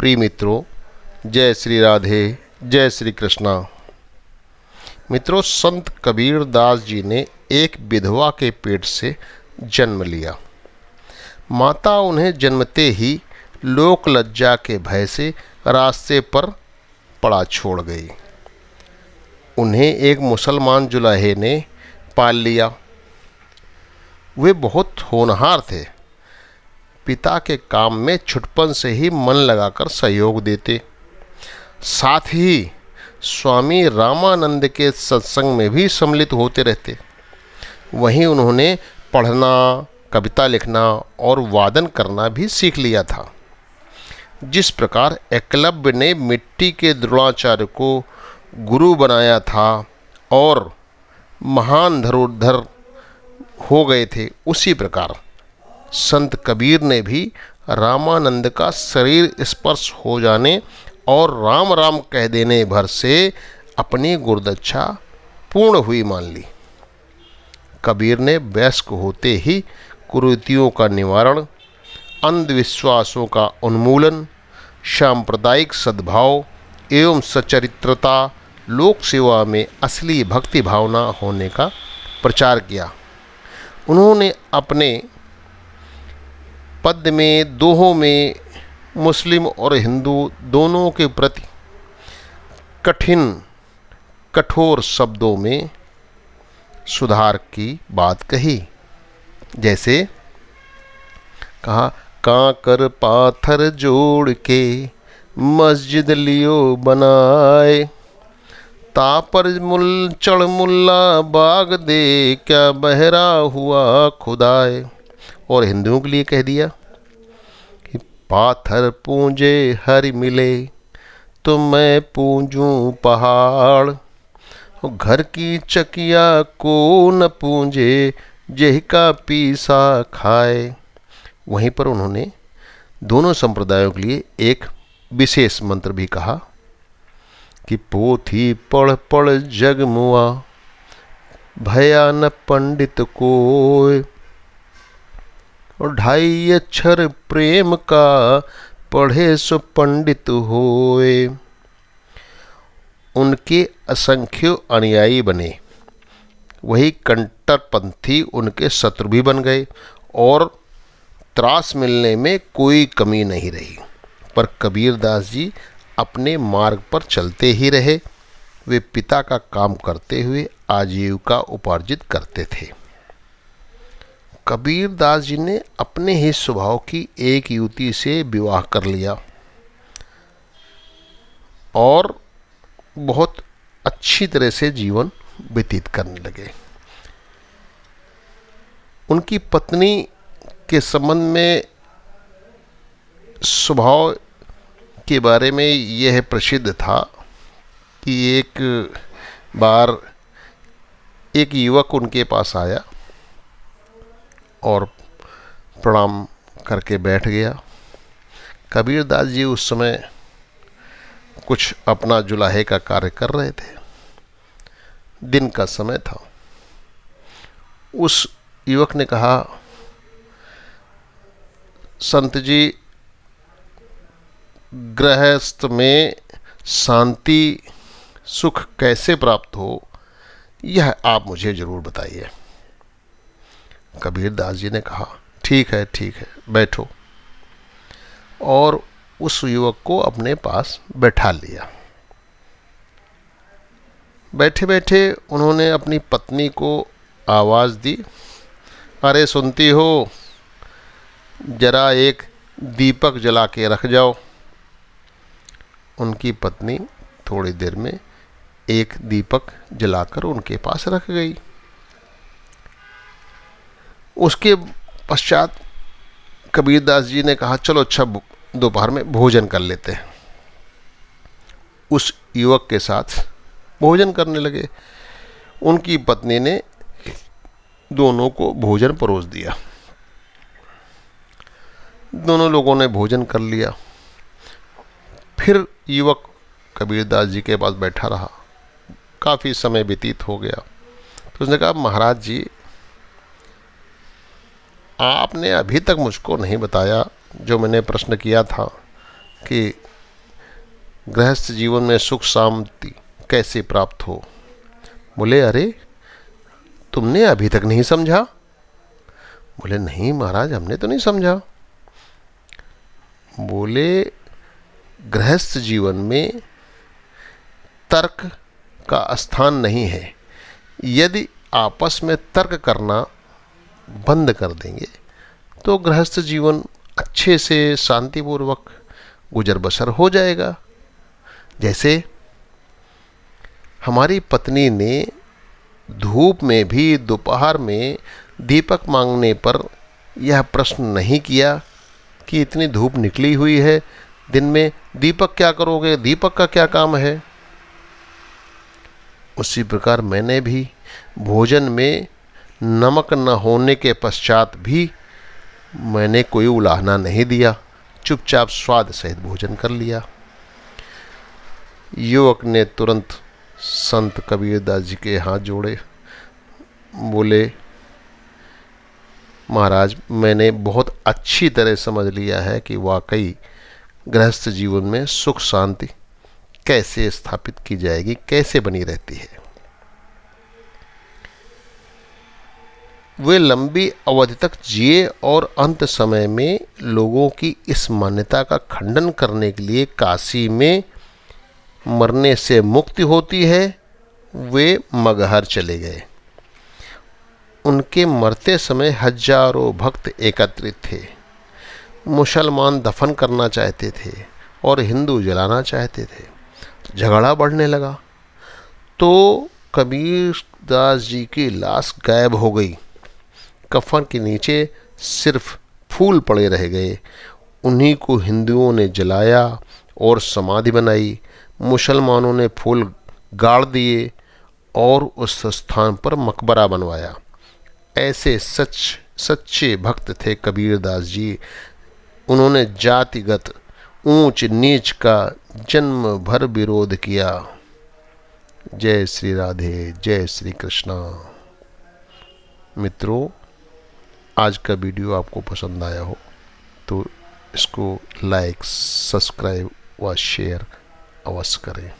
प्रिय मित्रों, जय श्री राधे, जय श्री कृष्णा। मित्रों, संत कबीर दास जी ने एक विधवा के पेट से जन्म लिया। माता उन्हें जन्मते ही लोक लज्जा के भय से रास्ते पर पड़ा छोड़ गई। उन्हें एक मुसलमान जुलाहे ने पाल लिया। वे बहुत होनहार थे। पिता के काम में छुटपन से ही मन लगाकर सहयोग देते। साथ ही स्वामी रामानंद के सत्संग में भी सम्मिलित होते रहते। वहीं उन्होंने पढ़ना, कविता लिखना और वादन करना भी सीख लिया था। जिस प्रकार एकलव्य ने मिट्टी के द्रोणाचार्य को गुरु बनाया था और महान धनुर्धर हो गए थे, उसी प्रकार संत कबीर ने भी रामानंद का शरीर स्पर्श हो जाने और राम राम कह देने भर से अपनी गुरुदक्षा पूर्ण हुई मान ली। कबीर ने वयस्क होते ही कुरीतियों का निवारण, अंधविश्वासों का उन्मूलन, सांप्रदायिक सद्भाव एवं सचरित्रता, लोक सेवा में असली भक्ति भावना होने का प्रचार किया। उन्होंने अपने पद्य में, दोहों में मुस्लिम और हिंदू दोनों के प्रति कठोर शब्दों में सुधार की बात कही। जैसे कहा, कांकर पाथर जोड़ के मस्जिद लियो बनाए, तापर चढ़ मुल्ला बाग दे, क्या बहरा हुआ खुदाए। और हिंदुओं के लिए कह दिया कि पाथर पूंजे हरि मिले, तो मैं पूंजूं पहाड़, घर की चकिया को न पूंजे, जेह का पीसा खाए। वहीं पर उन्होंने दोनों संप्रदायों के लिए एक विशेष मंत्र भी कहा कि पोथी पढ़ पढ़ जग मुआ, भया न पंडित कोय, और 2.5 अक्षर प्रेम का, पढ़े सो पंडित होए। उनके असंख्य अनुयायी बने। वही कट्टरपंथी उनके शत्रु भी बन गए और त्रास मिलने में कोई कमी नहीं रही। पर कबीर दास जी अपने मार्ग पर चलते ही रहे। वे पिता का काम करते हुए आजीविका उपार्जित करते थे। कबीर दास जी ने अपने ही स्वभाव की एक युवती से विवाह कर लिया और बहुत अच्छी तरह से जीवन व्यतीत करने लगे। उनकी पत्नी के संबंध में स्वभाव के बारे में यह प्रसिद्ध था कि एक बार एक युवक उनके पास आया और प्रणाम करके बैठ गया। कबीर दास जी उस समय कुछ अपना जुलाहे का कार्य कर रहे थे। दिन का समय था। उस युवक ने कहा, संत जी, गृहस्थ में शांति सुख कैसे प्राप्त हो, यह आप मुझे जरूर बताइए। कबीर दास जी ने कहा, ठीक है बैठो, और उस युवक को अपने पास बैठा लिया। बैठे बैठे उन्होंने अपनी पत्नी को आवाज़ दी, अरे सुनती हो, जरा एक दीपक जला के रख जाओ। उनकी पत्नी थोड़ी देर में एक दीपक जलाकर उनके पास रख गई। उसके पश्चात कबीर दास जी ने कहा, चलो अच्छा दोपहर में भोजन कर लेते हैं। उस युवक के साथ भोजन करने लगे। उनकी पत्नी ने दोनों को भोजन परोस दिया। दोनों लोगों ने भोजन कर लिया। फिर युवक कबीर दास जी के पास बैठा रहा। काफ़ी समय व्यतीत हो गया तो उसने कहा, महाराज जी, आपने अभी तक मुझको नहीं बताया जो मैंने प्रश्न किया था कि गृहस्थ जीवन में सुख शांति कैसे प्राप्त हो। बोले, अरे तुमने अभी तक नहीं समझा। बोले, नहीं महाराज, हमने तो नहीं समझा। बोले, गृहस्थ जीवन में तर्क का स्थान नहीं है। यदि आपस में तर्क करना बंद कर देंगे तो गृहस्थ जीवन अच्छे से शांतिपूर्वक गुजर बसर हो जाएगा। जैसे हमारी पत्नी ने धूप में भी दोपहर में दीपक मांगने पर यह प्रश्न नहीं किया कि इतनी धूप निकली हुई है, दिन में दीपक क्या करोगे, दीपक का क्या काम है। उसी प्रकार मैंने भी भोजन में नमक न होने के पश्चात भी मैंने कोई उलाहना नहीं दिया, चुपचाप स्वाद सहित भोजन कर लिया। युवक ने तुरंत संत कबीरदास जी के हाथ जोड़े। बोले, महाराज, मैंने बहुत अच्छी तरह समझ लिया है कि वाकई गृहस्थ जीवन में सुख शांति कैसे स्थापित की जाएगी, कैसे बनी रहती है। वे लंबी अवधि तक जिए और अंत समय में लोगों की इस मान्यता का खंडन करने के लिए काशी में मरने से मुक्ति होती है, वे मगहर चले गए। उनके मरते समय हजारों भक्त एकत्रित थे। मुसलमान दफन करना चाहते थे और हिंदू जलाना चाहते थे। झगड़ा बढ़ने लगा तो कबीरदास जी की लाश गायब हो गई। कफन के नीचे सिर्फ फूल पड़े रह गए। उन्हीं को हिंदुओं ने जलाया और समाधि बनाई। मुसलमानों ने फूल गाड़ दिए और उस स्थान पर मकबरा बनवाया। ऐसे सच्चे भक्त थे कबीरदास जी। उन्होंने जातिगत ऊंच नीच का जन्म भर विरोध किया। जय श्री राधे, जय श्री कृष्णा। मित्रों, आज का वीडियो आपको पसंद आया हो तो इसको लाइक, सब्सक्राइब व शेयर अवश्य करें।